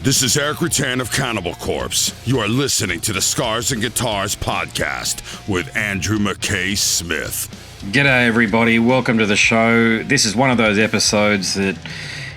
This is Eric Rutan of Cannibal Corpse. You are listening to the Scars and Guitars podcast with Andrew McKay Smith. G'day everybody, welcome to the show. This is one of those episodes that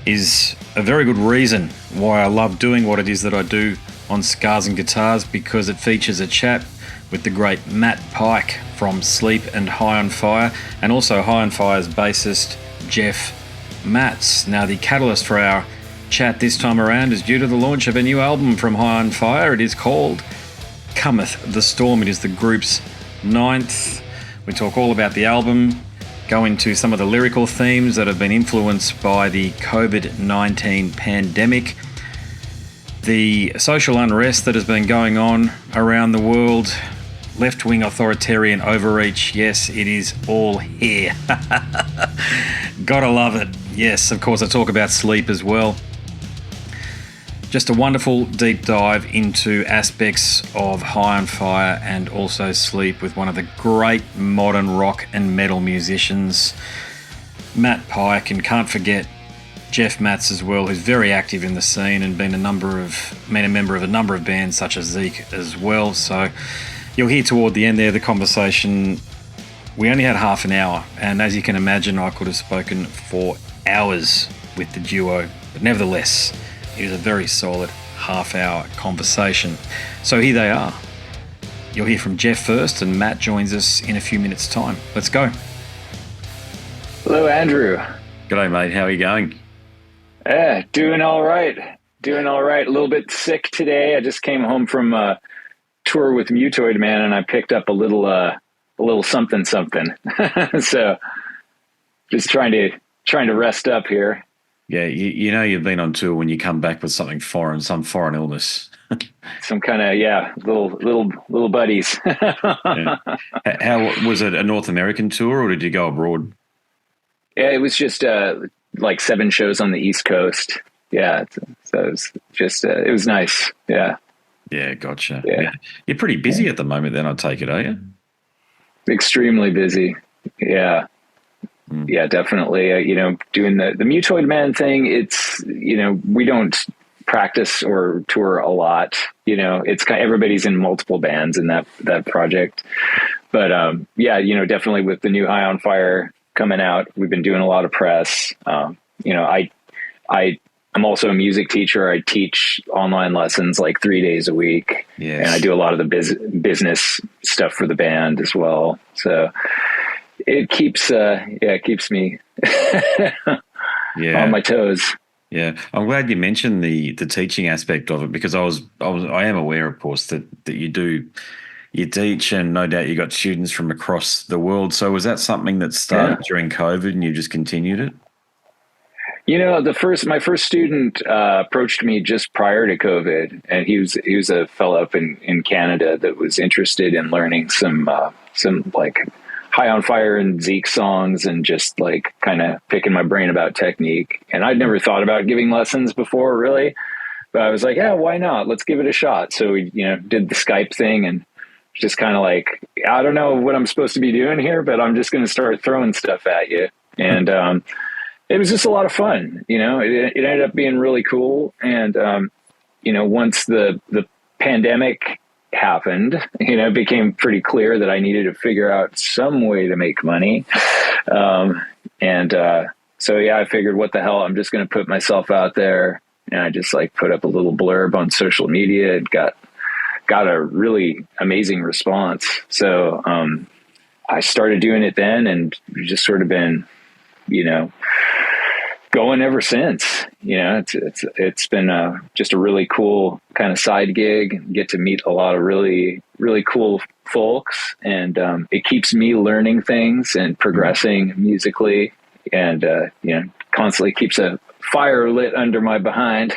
is a very good reason why I love doing what it is that I do on Scars and Guitars, because it features a chat with the great Matt Pike from Sleep and High on Fire, and also High on Fire's bassist Jeff Matz. Now, the catalyst for our chat this time around is due to the launch of a new album from High on Fire. It is called Cometh the Storm. It is the group's 9th. We talk all about the album, go into some of the lyrical themes that have been influenced by the COVID-19 pandemic, the social unrest that has been going on around the world, left-wing authoritarian overreach. Yes, it is all here. Gotta love it. Yes, of course, I talk about sleep as well. Just a wonderful deep dive into aspects of High on Fire and also Sleep with one of the great modern rock and metal musicians, Matt Pike, and can't forget Jeff Matz as well, who's very active in the scene and been a member of a number of bands such as Zeke as well. So you'll hear toward the end there the conversation. We only had half an hour, and as you can imagine, I could have spoken for hours with the duo, but nevertheless, it is a very solid half-hour conversation. So here they are. You'll hear from Jeff first, and Matt joins us in a few minutes' time. Let's go. Hello, Andrew. G'day, mate. How are you going? Doing all right. A little bit sick today. I just came home from a tour with Mutoid Man, and I picked up a little something. So just trying to rest up here. Yeah, you know you've been on tour when you come back with something foreign, some foreign illness. Some kind of, little buddies. Yeah. How was it, a North American tour, or did you go abroad? Yeah, it was just like 7 shows on the East Coast. Yeah, so it was just it was nice. Yeah. Yeah, gotcha. Yeah. You're pretty busy at the moment then, I take it, are you? Extremely busy. Yeah. Yeah, definitely. Doing the Mutoid Man thing, it's, we don't practice or tour a lot. It's kind of, everybody's in multiple bands in that project. But definitely with the new High on Fire coming out, we've been doing a lot of press. I'm also a music teacher. I teach online lessons like 3 days a week. Yes. And I do a lot of the business stuff for the band as well. So it keeps me on my toes. Yeah, I'm glad you mentioned the teaching aspect of it, because I am aware, of course, that you teach, and no doubt you got students from across the world. So was that something that started during COVID and you just continued it? My first student approached me just prior to COVID, and he was a fellow up in Canada that was interested in learning some like High on Fire and Zeke songs, and just like kind of picking my brain about technique. And I'd never thought about giving lessons before, really, but I was like, yeah, why not? Let's give it a shot. So we, did the Skype thing, and just kind of like, I don't know what I'm supposed to be doing here, but I'm just going to start throwing stuff at you. And it was just a lot of fun. It ended up being really cool. And once the pandemic happened, it became pretty clear that I needed to figure out some way to make money. So I figured, what the hell, I'm just going to put myself out there. And I just like put up a little blurb on social media. It got a really amazing response. So I started doing it then, and just sort of been, going ever since. It's been just a really cool kind of side gig. Get to meet a lot of really, really cool folks, and it keeps me learning things and progressing musically, and constantly keeps a fire lit under my behind.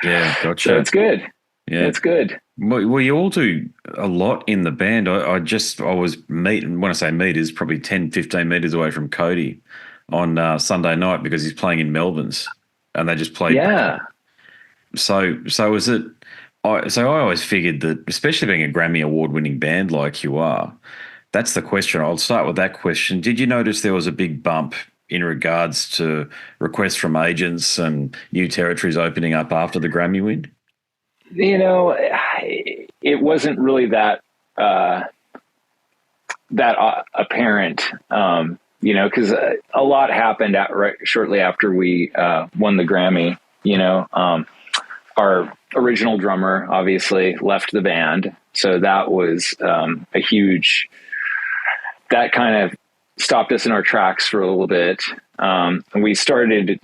Yeah, gotcha. So it's good. Yeah, it's good. Well, you all do a lot in the band. I was meeting, when I say meet, is probably 10, 15 meters away from Coady on Sunday night, because he's playing in Melvins, and they just played. Yeah. So is it? I always figured that, especially being a Grammy Award-winning band like you are, that's the question. I'll start with that question. Did you notice there was a big bump in regards to requests from agents and new territories opening up after the Grammy win? You know, it wasn't really that apparent, you know, because a lot happened shortly after we won the Grammy. You know, our original drummer obviously left the band, so that was a huge. That kind of stopped us in our tracks for a little bit. And we started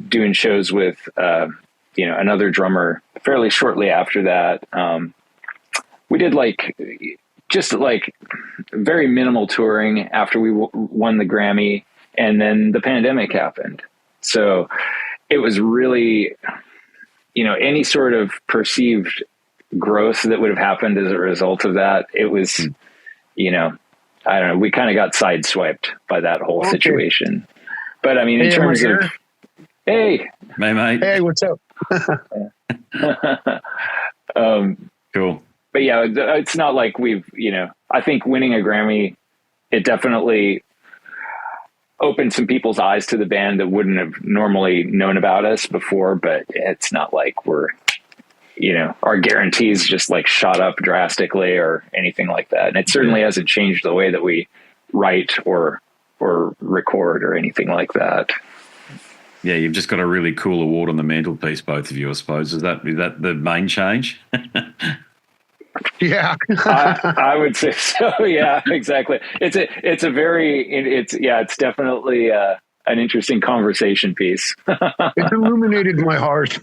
doing shows with, you know, another drummer fairly shortly after that. We did just very minimal touring after we won the Grammy, and then the pandemic happened. So it was really, you know, any sort of perceived growth that would have happened as a result of that. It was, you know, I don't know. We kind of got sideswiped by that whole situation. But I mean, in terms of, hey, mate. Hey, what's up? Cool. But yeah, it's not like we've, you know, I think winning a Grammy, it definitely opened some people's eyes to the band that wouldn't have normally known about us before. But it's not like we're, you know, our guarantees just like shot up drastically or anything like that. And it certainly hasn't changed the way that we write or record or anything like that. Yeah, you've just got a really cool award on the mantelpiece, both of you, I suppose. Is that the main change? Yeah, I would say so. Yeah, exactly. It's definitely an interesting conversation piece. It illuminated my heart.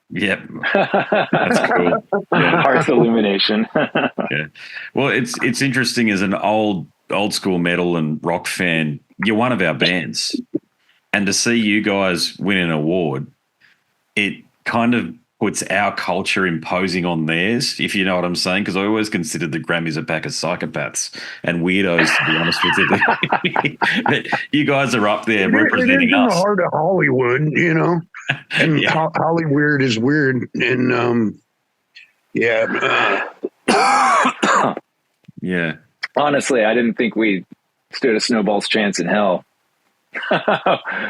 Yep, that's cool. Yeah. Hearth illumination. Yeah. Well, it's interesting as an old school metal and rock fan. You're one of our bands, and to see you guys win an award, it kind of puts our culture imposing on theirs, if you know what I'm saying, because I always considered the Grammys a pack of psychopaths and weirdos, to be honest with you. But you guys are up there representing us. It's in the heart of Hollywood, you know, and Hollyweird is weird. And yeah. Honestly, I didn't think we stood a snowball's chance in hell.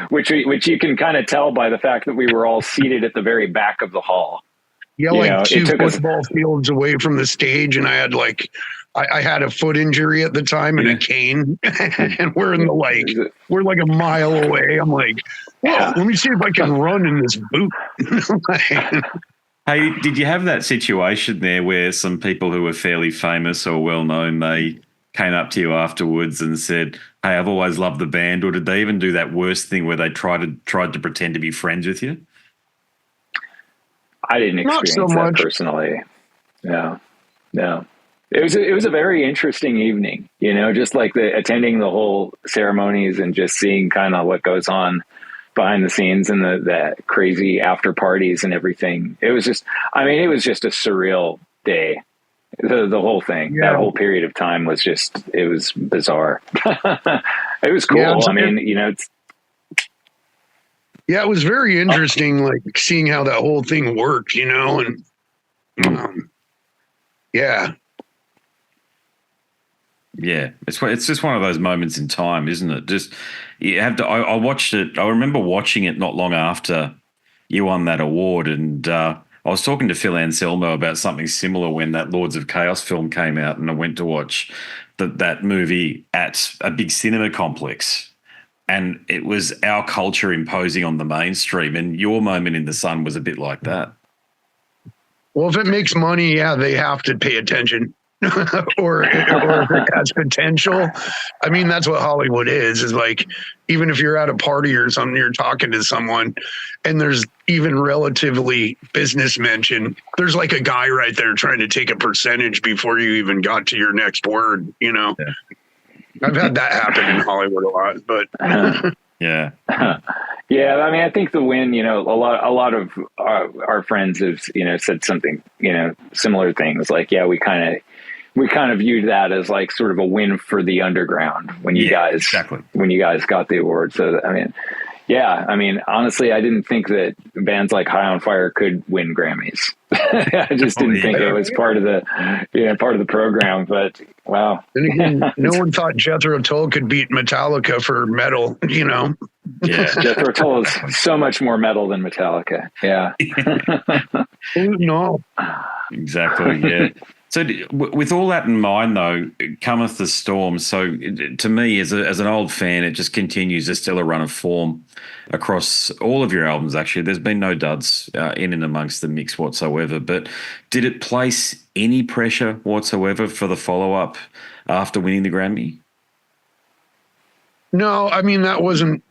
which you can kind of tell by the fact that we were all seated at the very back of the hall. Yeah, like 2 football fields away from the stage, and I had I had a foot injury at the time and a cane, and we're like a mile away. I'm like, let me see if I can run in this boot. Hey, did you have that situation there where some people who were fairly famous or well known, they came up to you afterwards and said, "Hey, I've always loved the band," or did they even do that worst thing where they tried to pretend to be friends with you? I didn't experience that personally. No. It was a very interesting evening, you know, just like attending the whole ceremonies and just seeing kind of what goes on behind the scenes and the crazy after parties and everything. It was just a surreal day. The whole thing, that whole period of time was it was bizarre. It was cool. Yeah, I mean, you know, it was very interesting, like seeing how that whole thing worked, you know, and yeah, it's just one of those moments in time, isn't it? Just you have to. I watched it. I remember watching it not long after you won that award, and I was talking to Phil Anselmo about something similar when that Lords of Chaos film came out, and I went to watch that movie at a big cinema complex, and it was our culture imposing on the mainstream, and your moment in the sun was a bit like that. Well, if it makes money, they have to pay attention. or if it has potential. I mean, that's what Hollywood is like, even if you're at a party or something, you're talking to someone and there's even relatively business mention, there's like a guy right there trying to take a percentage before you even got to your next word, you know. I've had that happen in Hollywood a lot, but yeah. Yeah, I mean, I think the win, you know, a lot of our friends have, you know, said something, you know, similar things like, we kind of viewed that as like sort of a win for the underground when you guys got the award. So, I mean, honestly, I didn't think that bands like High on Fire could win Grammys. I just didn't think it was part of the program. But Wow. And again, no one thought Jethro Tull could beat Metallica for metal, Yeah. Jethro Tull is so much more metal than Metallica. Yeah. No. Exactly, yeah. So with all that in mind, though, Cometh the Storm. So to me, as an old fan, it just continues a stellar run of form across all of your albums, actually. There's been no duds in and amongst the mix whatsoever. But did it place any pressure whatsoever for the follow-up after winning the Grammy? No, I mean, that wasn't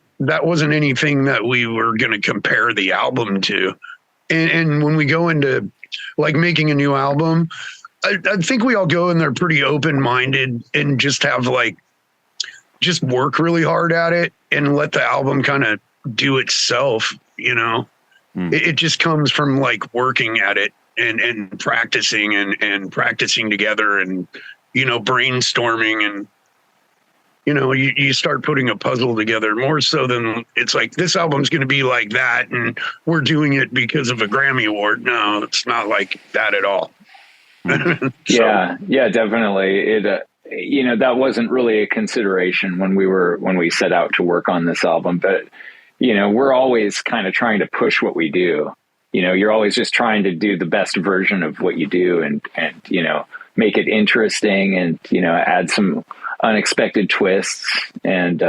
anything that we were going to compare the album to. And when we go into like making a new album, I think we all go in there pretty open-minded and just have just work really hard at it and let the album kind of do itself, It just comes from like working at it and practicing and practicing together and, brainstorming and, you start putting a puzzle together more so than it's like, this album's going to be like that and we're doing it because of a Grammy Award. No, it's not like that at all. Yeah, definitely. It, that wasn't really a consideration when we set out to work on this album, but, we're always kind of trying to push what we do. You're always just trying to do the best version of what you do and make it interesting and, add some unexpected twists and,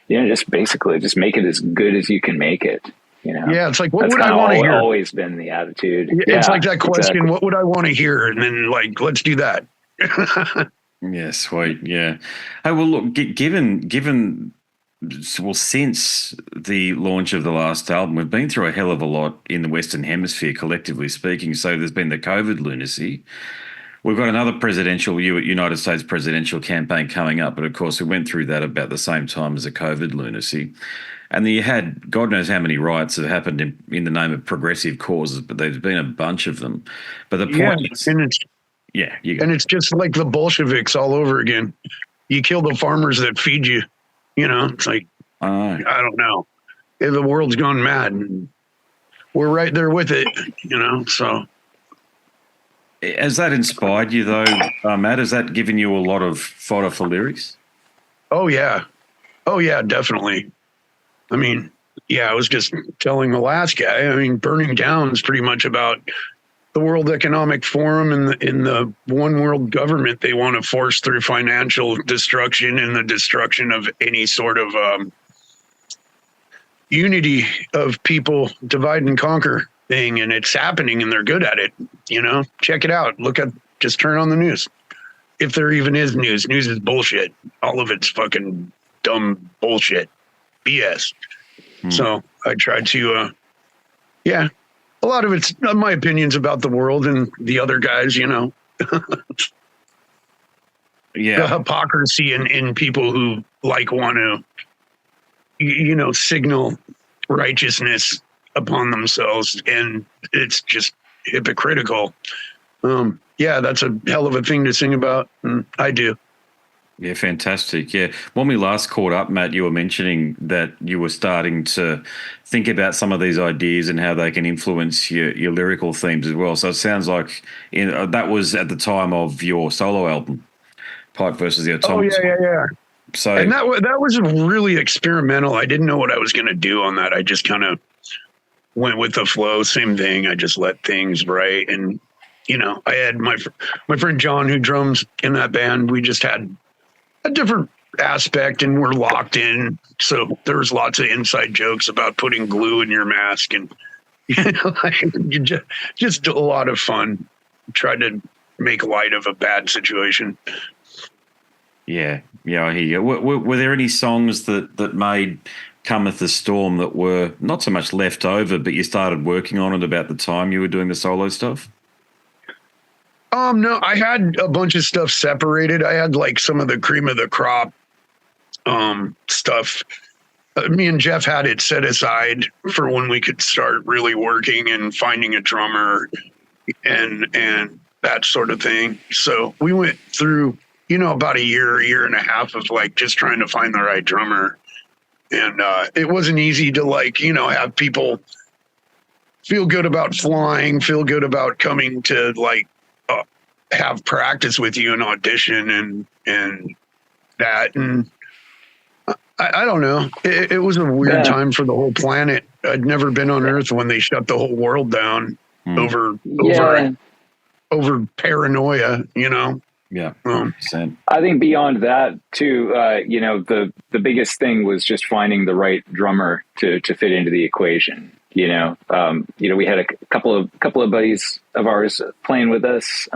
just basically just make it as good as you can make it. Yeah, it's like, what That's would I want to hear? Always been the attitude. It's like that question, exactly. What would I want to hear? And then let's do that. Yeah, sweet. Yeah. Hey, well, look, since the launch of the last album, we've been through a hell of a lot in the Western Hemisphere, collectively speaking. So there's been the COVID lunacy. We've got another United States presidential campaign coming up, but of course we went through that about the same time as the COVID lunacy. And then you had God knows how many riots have happened in the name of progressive causes, but there's been a bunch of them. But the point is, and it's just like the Bolsheviks all over again. You kill the farmers that feed you. It's like, I don't know. The world's gone mad. And we're right there with it, so. Has that inspired you, though, Matt? Has that given you a lot of fodder for lyrics? Oh, yeah, definitely. I mean, I was just telling the last guy, Burning Down is pretty much about the World Economic Forum and in the one world government they want to force through financial destruction and the destruction of any sort of unity of people, divide and conquer thing. And it's happening and they're good at it. Check it out. Just turn on the news. If there even is news is bullshit. All of it's fucking dumb bullshit. BS. So I tried to, a lot of it's my opinions about the world and the other guys, The hypocrisy in people who want to, signal righteousness upon themselves. And it's just hypocritical. That's a hell of a thing to sing about. And I do. Yeah, fantastic. Yeah. When we last caught up, Matt, you were mentioning that you were starting to think about some of these ideas and how they can influence your lyrical themes as well. So it sounds like that was at the time of your solo album, Pike versus the Automaton. Oh, yeah. So, and that was really experimental. I didn't know what I was going to do on that. I just kind of went with the flow. Same thing. I just let things write. And, I had my friend John, who drums in that band. We just had a different aspect and we're locked in. So there's lots of inside jokes about putting glue in your mask and just a lot of fun. Tried to make light of a bad situation. Yeah, I hear you. Were there any songs that made Cometh the Storm that were not so much left over, but you started working on it about the time you were doing the solo stuff? No, I had a bunch of stuff separated. I had some of the cream of the crop stuff. Me and Jeff had it set aside for when we could start really working and finding a drummer and that sort of thing. So we went through, about a year and a half of just trying to find the right drummer. And it wasn't easy to have people feel good about flying, feel good about coming to have practice with you and audition and that. And I don't know. It was a weird time for the whole planet. I'd never been on Earth when they shut the whole world down over paranoia, you know? Yeah. I think beyond that too, you know, the biggest thing was just finding the right drummer to fit into the equation. You know, we had a couple of buddies of ours playing with us,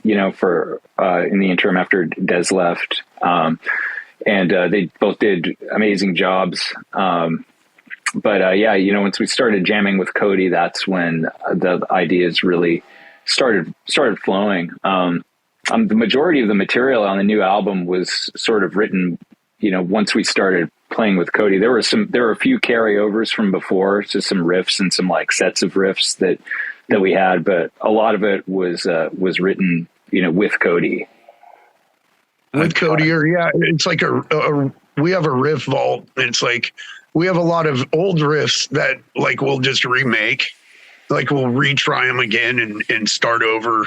you know, for in the interim after Des left. And they both did amazing jobs. But yeah, you know, once we started jamming with Coady, that's when the ideas really started flowing. The majority of the material on the new album was sort of written, you know, once we started playing with Coady. There were a few carryovers from before, just some riffs and some like sets of riffs that we had, but a lot of it was written, you know, with Coady. With Coady, or it's like we have a riff vault. It's like we have a lot of old riffs that like we'll just remake, like we'll retry them again and start over.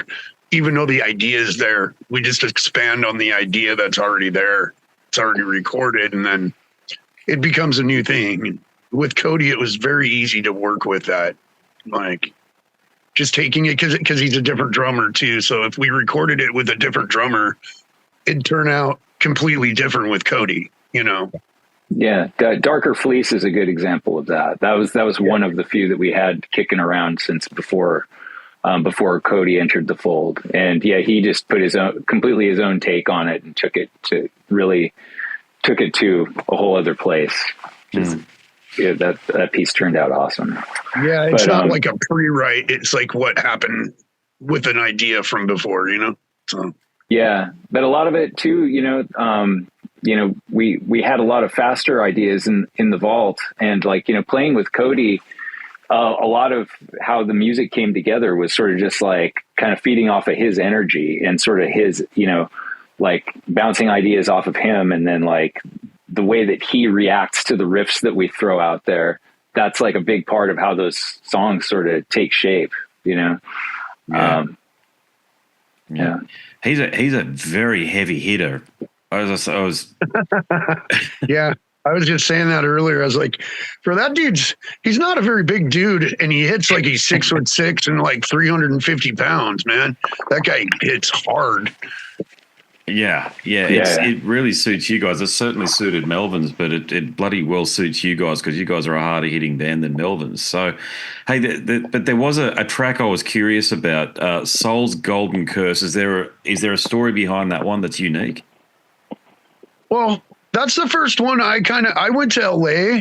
Even though the idea is there, we just expand on the idea that's already there. It's already recorded, and then it becomes a new thing. With Coady, it was very easy to work with that, like just taking it because he's a different drummer too. So if we recorded it with a different drummer, it'd turn out completely different with Coady, you know? Yeah. Darker Fleece is a good example of that. That was one of the few that we had kicking around since before Coady entered the fold. And yeah, he just put his own take on it and took it to a whole other place. Yeah, that piece turned out awesome. Yeah. It's not like a pre-write. It's like what happened with an idea from before, you know? So. Yeah, but a lot of it too, you know, we had a lot of faster ideas in the vault, and like, you know, playing with Coady, a lot of how the music came together was sort of just like kind of feeding off of his energy and sort of his, you know, like bouncing ideas off of him, and then like the way that he reacts to the riffs that we throw out there. That's like a big part of how those songs sort of take shape, you know. Yeah. He's a very heavy hitter. I was Yeah, I was just saying that earlier. I was like, for that he's not a very big dude, and he hits like he's 6'6" and like 350 pounds, man. That guy hits hard. Yeah. It really suits you guys. It certainly suited Melvins, but it bloody well suits you guys because you guys are a harder hitting band than Melvins. So, hey, but there was a track I was curious about, Soul's Golden Curse. Is there a story behind that one that's unique? Well, that's the first one. I went to LA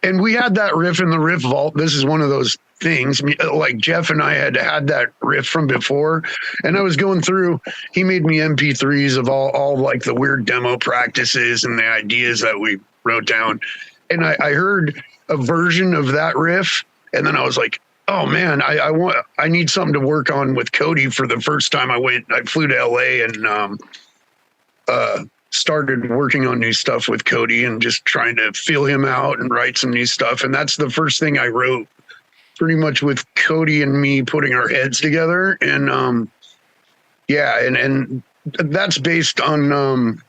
and we had that riff in the riff vault. This is one of those things, like Jeff and I had that riff from before, and I was going through, he made me MP3s of all like the weird demo practices and the ideas that we wrote down. And I heard a version of that riff, and then I was like, oh man, I need something to work on with Coady. For the first time I flew to LA and started working on new stuff with Coady and just trying to feel him out and write some new stuff. And that's the first thing I wrote, pretty much with Coady and me putting our heads together. And and that's based on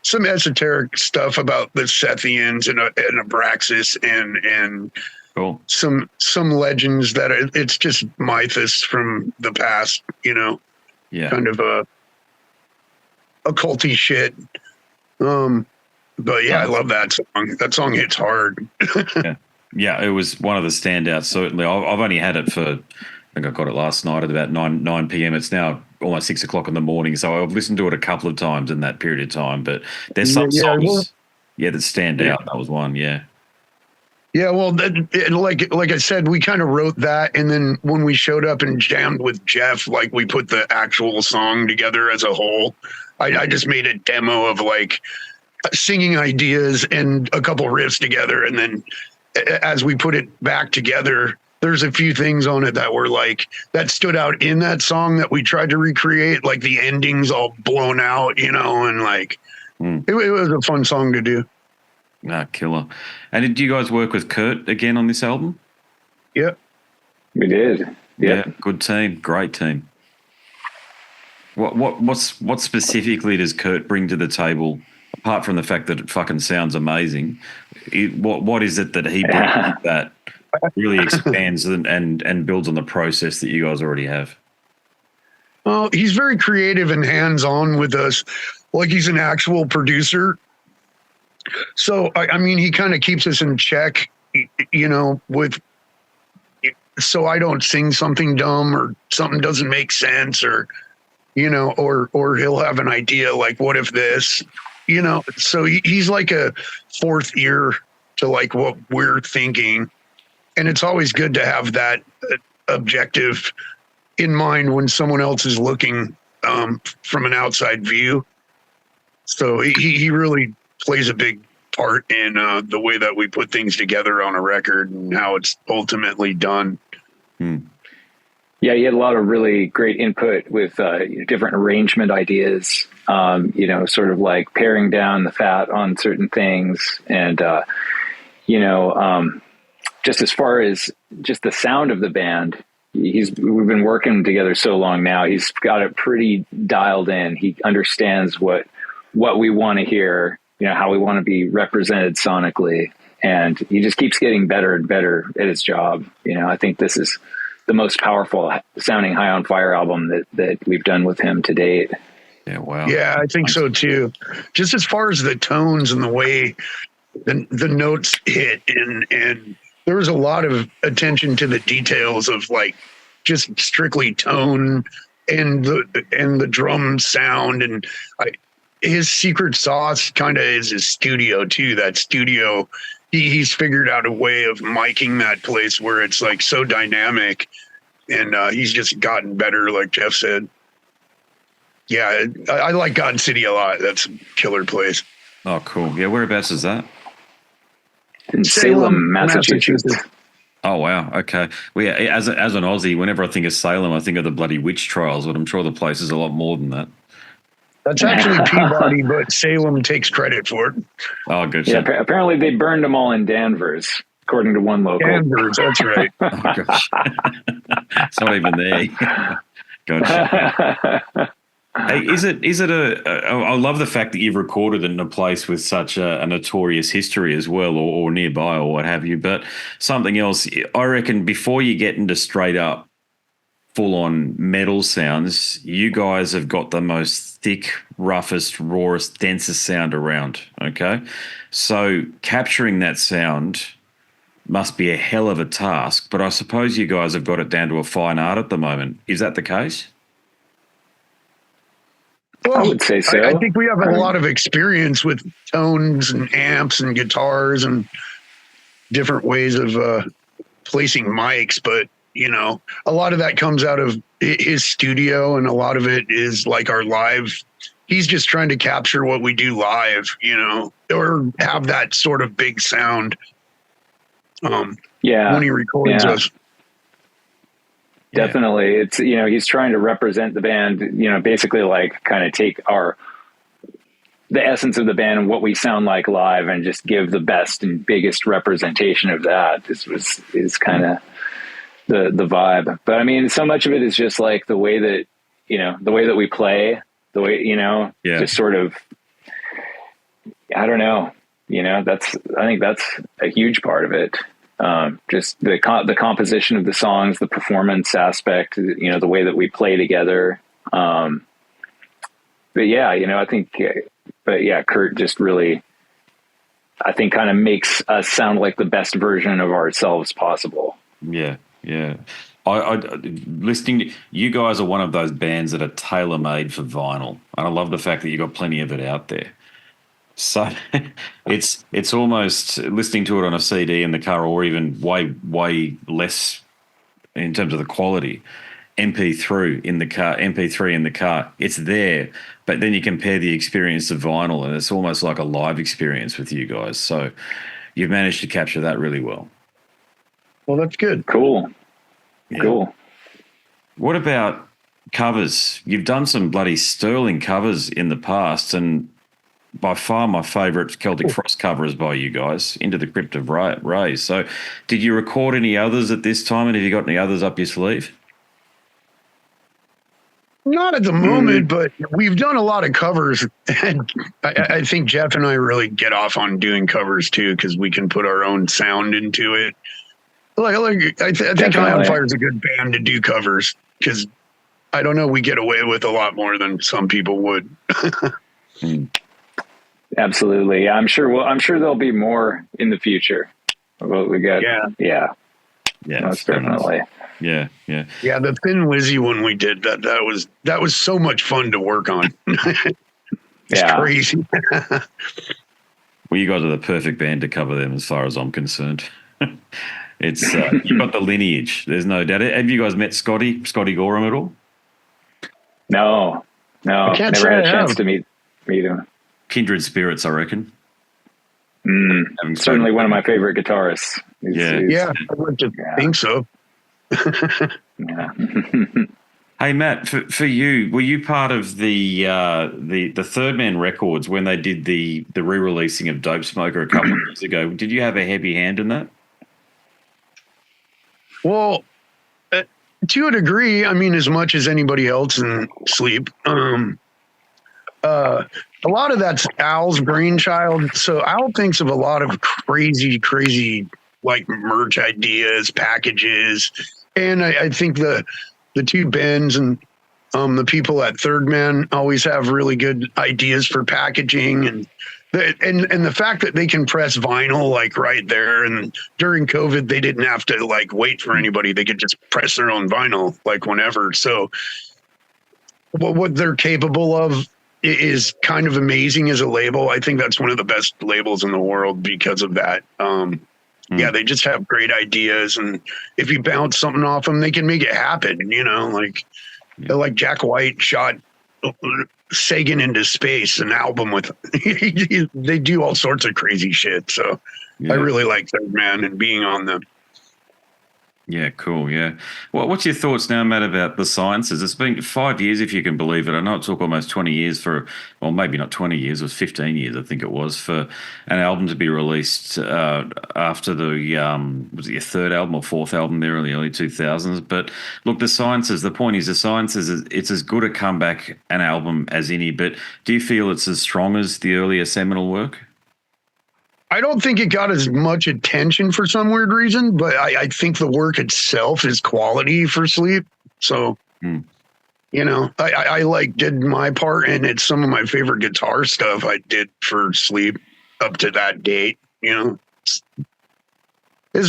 some esoteric stuff about the Sethians and Abraxas and cool. some legends that it's just mythos from the past, you know, kind of occulty shit. But yeah, I love that song. That song hits hard. Yeah, it was one of the standouts. Certainly, I've only had it for, I think I got it last night at about 9 p.m. It's now almost 6 o'clock in the morning, so I've listened to it a couple of times in that period of time. But there's some songs, that stand out. That was one, Yeah, well, like I said, we kind of wrote that, and then when we showed up and jammed with Jeff, like we put the actual song together as a whole. I just made a demo of like singing ideas and a couple riffs together, and then as we put it back together, there's a few things on it that were like, that stood out in that song that we tried to recreate, like the endings all blown out, you know, and like, it was a fun song to do. Killer. And did you guys work with Kurt again on this album? Yep. We did. Yeah, good team. Great team. What specifically does Kurt bring to the table, apart from the fact that it fucking sounds amazing? What is it that he brings that really expands and builds on the process that you guys already have? Well, he's very creative and hands-on with us, like he's an actual producer. So, I mean, he kind of keeps us in check, so I don't sing something dumb or something doesn't make sense, or he'll have an idea like, what if this, so he's like a fourth ear to like what we're thinking. And it's always good to have that objective in mind when someone else is looking from an outside view. So he really plays a big part in the way that we put things together on a record and how it's ultimately done. Yeah, he had a lot of really great input with different arrangement ideas, sort of like paring down the fat on certain things. And, just as far as just the sound of the band, we've been working together so long now. He's got it pretty dialed in. He understands what we want to hear, how we want to be represented sonically. And he just keeps getting better and better at his job. I think this is the most powerful sounding High on Fire album that we've done with him to date. Yeah, wow. Yeah, I think so too. Just as far as the tones and the way the notes hit, and there was a lot of attention to the details of like just strictly tone and the drum sound, and his secret sauce kind of is his studio too. That studio, he's figured out a way of miking that place where it's like so dynamic, and he's just gotten better, like Jeff said. Yeah, I like God City a lot. That's a killer place. Oh, cool. Yeah, whereabouts is that? In Salem, Massachusetts. Oh, wow. Okay. Well, yeah, as an Aussie, whenever I think of Salem, I think of the bloody witch trials, but I'm sure the place is a lot more than that. That's actually Peabody, but Salem takes credit for it. Oh, good. Yeah, apparently they burned them all in Danvers, according to one local. Danvers, that's right. Oh, gosh. It's not even there. Gotcha. Hey, is it I love the fact that you've recorded it in a place with such a notorious history as well, or nearby, or what have you. But something else, I reckon, before you get into straight up full-on metal sounds, you guys have got the most thick, roughest, rawest, densest sound around, okay? So capturing that sound must be a hell of a task, but I suppose you guys have got it down to a fine art at the moment. Is that the case? Well, I would say so. I think we have a lot of experience with tones and amps and guitars and different ways of placing mics, but a lot of that comes out of his studio, and a lot of it is like our live. He's just trying to capture what we do live, or have that sort of big sound. When he records us. Definitely. It's, he's trying to represent the band, basically like kind of take the essence of the band and what we sound like live and just give the best and biggest representation of that. This is kind of the vibe. But I mean, so much of it is just like the way that we play, the way, just sort of, I don't know, I think that's a huge part of it. Just the composition of the songs, the performance aspect, the way that we play together. But yeah, I think, Kurt just really, I think, kind of makes us sound like the best version of ourselves possible. Yeah. Yeah. I listening to you guys are one of those bands that are tailor-made for vinyl. And I love the fact that you got plenty of it out there. So it's almost listening to it on a CD in the car, or even way less in terms of the quality. MP3 in the car, it's there, but then you compare the experience of vinyl, and it's almost like a live experience with you guys. So you've managed to capture that really well. Well, that's good. Cool. Yeah. Cool. What about covers? You've done some bloody sterling covers in the past, and by far my favourite Celtic Frost cover is by you guys, Into the Crypt of Ray. So did you record any others at this time, and have you got any others up your sleeve? Not at the moment, but we've done a lot of covers, and I think Jeff and I really get off on doing covers too, because we can put our own sound into it. I think High on Fire is a good band to do covers, because I don't know, we get away with a lot more than some people would. Absolutely, I'm sure there'll be more in the future. What we got, yeah, most definitely. Yeah. The Thin Lizzy one we did, that was so much fun to work on. It's crazy. Well, you guys are the perfect band to cover them, as far as I'm concerned. It's you've got the lineage. There's no doubt. Have you guys met Scotty Gorham at all? No, never had a chance to meet him. Kindred spirits, I reckon. Certainly one of my favorite guitarists. I would think so. Hey Matt, for you, were you part of the Third Man Records when they did the re-releasing of Dopesmoker a couple of years ago? Did you have a heavy hand in that? Well, to a degree, I mean, as much as anybody else in Sleep. A lot of that's Al's brainchild. So Al thinks of a lot of crazy like merch ideas, packages. And I think the two bands and the people at Third Man always have really good ideas for packaging, and the fact that they can press vinyl like right there, and during COVID they didn't have to like wait for anybody. They could just press their own vinyl like whenever. So what they're capable of is kind of amazing as a label. I think that's one of the best labels in the world because of that. Yeah, they just have great ideas, and if you bounce something off them, they can make it happen. Like Jack White shot Sagan into space, an album with they do all sorts of crazy shit. So I really like Third Man and being on them. Yeah, cool. Yeah. Well, what's your thoughts now, Matt, about the Sciences? It's been 5 years, if you can believe it. I know it took almost 20 years well, maybe not 20 years, it was 15 years, I think it was, for an album to be released after was it your third album or fourth album there in the early 2000s? But look, the Sciences, the point is, the Sciences, it's as good a comeback an album as any, but do you feel it's as strong as the earlier seminal work? I don't think it got as much attention for some weird reason, but I think the work itself is quality for Sleep. So, I like did my part, and it's some of my favorite guitar stuff I did for Sleep up to that date. Is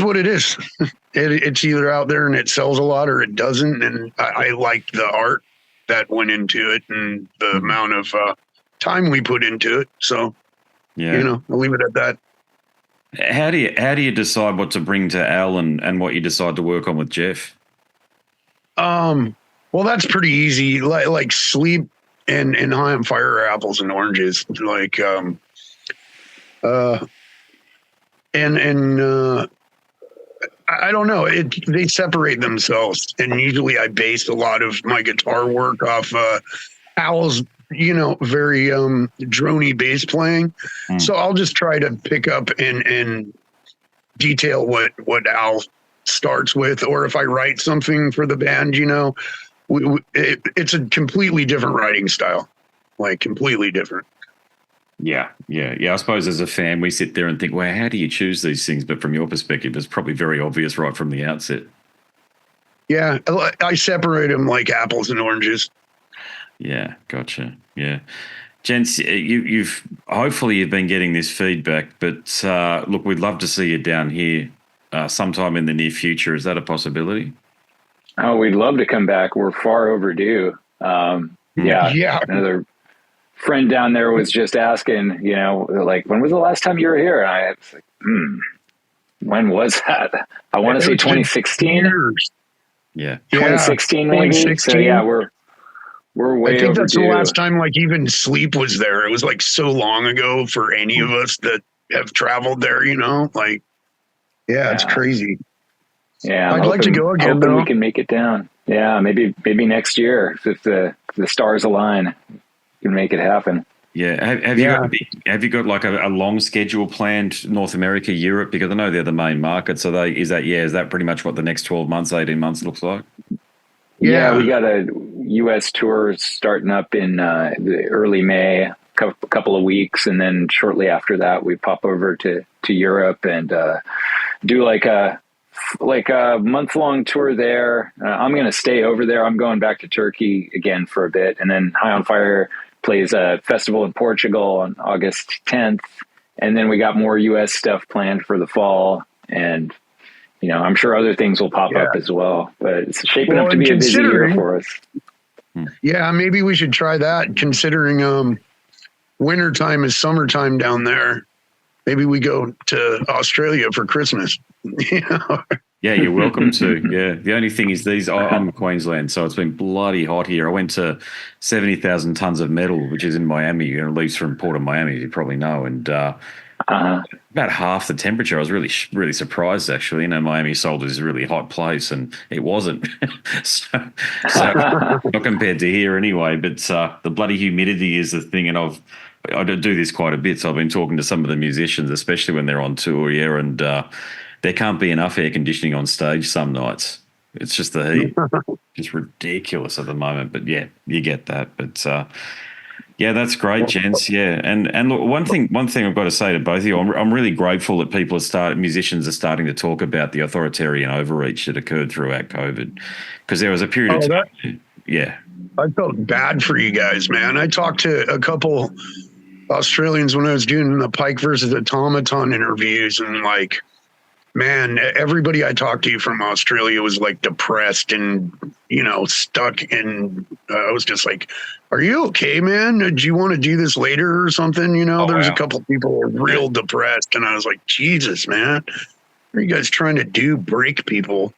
what it is. It's either out there and it sells a lot or it doesn't. And I liked the art that went into it and the amount of time we put into it. So, I'll leave it at that. How do you decide what to bring to Al and what you decide to work on with Jeff? Well, that's pretty easy. Like Sleep and High on Fire are apples and oranges. Like I don't know. They separate themselves, and usually I base a lot of my guitar work off Al's very drony bass playing. So I'll just try to pick up and detail what Al starts with, or if I write something for the band, it's a completely different writing style, like completely different. Yeah. I suppose as a fan, we sit there and think, well, how do you choose these things? But from your perspective, it's probably very obvious right from the outset. Yeah, I separate them like apples and oranges. Yeah, gotcha. Yeah, gents, you've hopefully been getting this feedback, but look, we'd love to see you down here sometime in the near future. Is that a possibility? Oh, we'd love to come back. We're far overdue. Yeah. Another friend down there was just asking, like, when was the last time you were here? And I was like, when was that? I want to say 2016. Yeah, 2016 maybe. 2016. So yeah, we're way I think overdue. That's the last time like even Sleep was there. It was like so long ago for any of us that have traveled there, like, it's crazy. Yeah, I'd like to go again, though. We can make it down. Yeah, maybe next year if the stars align, we can make it happen. Yeah, have you got like a long schedule planned? North America, Europe, because I know they're the main markets. So is that pretty much what the next 12 months, 18 months looks like? Yeah, U.S. tour starting up in the early May, couple of weeks, and then shortly after that, we pop over to Europe and do like a month-long tour there. I'm going to stay over there. I'm going back to Turkey again for a bit, and then High on Fire plays a festival in Portugal on August 10th, and then we got more U.S. stuff planned for the fall, and I'm sure other things will pop up as well. But it's shaping up to be a busy year for us. Yeah, maybe we should try that, considering wintertime is summertime down there. Maybe we go to Australia for Christmas. Yeah, you're welcome to. Yeah, the only thing is I'm in Queensland, so it's been bloody hot here. I went to 70,000 tons of metal, which is in Miami, at least from Port of Miami, as you probably know, and about half the temperature. I was really, really surprised, actually. Miami sold as a really hot place, and it wasn't. so not compared to here anyway, but the bloody humidity is the thing, and I do this quite a bit, so I've been talking to some of the musicians, especially when they're on tour, and there can't be enough air conditioning on stage some nights. It's just the heat. It's ridiculous at the moment, but yeah, you get that. But yeah, that's great, gents. Yeah, and look, one thing I've got to say to both of you, I'm really grateful that musicians are starting to talk about the authoritarian overreach that occurred throughout COVID, because there was a period of time. Yeah, I felt bad for you guys, man. I talked to a couple Australians when I was doing the Pike versus Automaton interviews, and like, man, everybody I talked to from Australia was like depressed and, stuck. And I was just like, are you okay, man? Do you want to do this later or something? There's a couple people who were real depressed. And I was like, Jesus, man, what are you guys trying to do? Break people?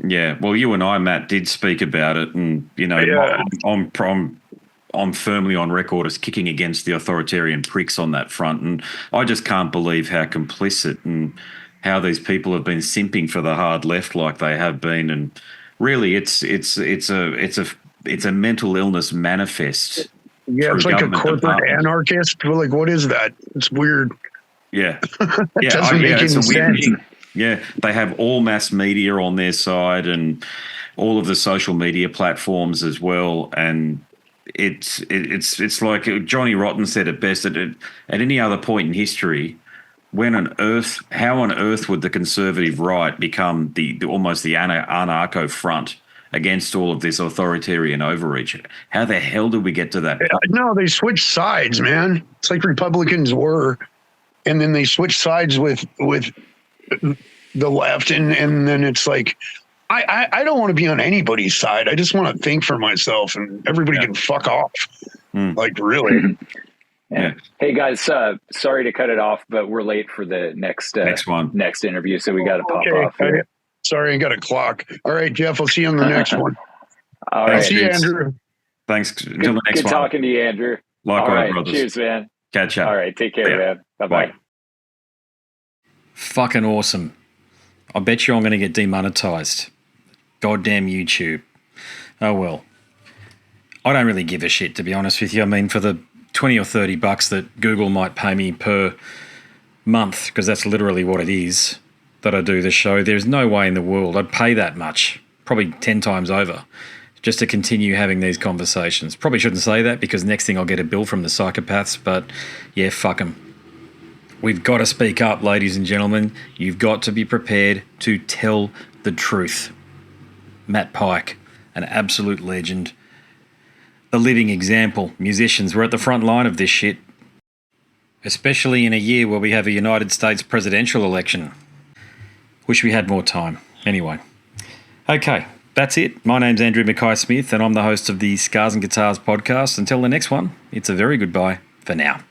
Yeah. Well, you and I, Matt, did speak about it. And, I'm firmly on record as kicking against the authoritarian pricks on that front, and I just can't believe how complicit and how these people have been simping for the hard left like they have been. And really, it's a mental illness manifest. Yeah, it's like a corporate anarchist. Like, what is that? It's weird. Yeah, it doesn't make any sense. Yeah, they have all mass media on their side and all of the social media platforms as well, and it's like Johnny Rotten said it best. At any other point in history, how on earth would the conservative right become almost the anarcho front against all of this authoritarian overreach? How the hell did we get to that point? No, they switched sides, man. It's like Republicans were, and then they switched sides with the left, and then it's like, I don't want to be on anybody's side. I just want to think for myself, and everybody can fuck off. Like, really. Yeah. Hey guys, sorry to cut it off, but we're late for the next interview, so we got to pop off here. Sorry, I got a clock. All right, Jeff, I'll see you on the next one. All right, see you, Andrew. Thanks. Until the next one. Good talking to you, Andrew. Likewise, all right, brothers. Cheers, man. Catch up. All right, take care, man. Bye-bye. Fucking awesome. I bet you I'm going to get demonetized. Goddamn YouTube. Oh well. I don't really give a shit, to be honest with you. I mean, for the $20 or $30 that Google might pay me per month, because that's literally what it is, that I do the show, there's no way in the world I'd pay that much, probably 10 times over, just to continue having these conversations. Probably shouldn't say that, because next thing I'll get a bill from the psychopaths, but yeah, fuck them. We've got to speak up, ladies and gentlemen. You've got to be prepared to tell the truth. Matt Pike, an absolute legend, a living example. Musicians, we're at the front line of this shit, especially in a year where we have a United States presidential election. Wish we had more time. Anyway. Okay, that's it. My name's Andrew Mackay-Smith, and I'm the host of the Scars and Guitars podcast. Until the next one, it's a very goodbye for now.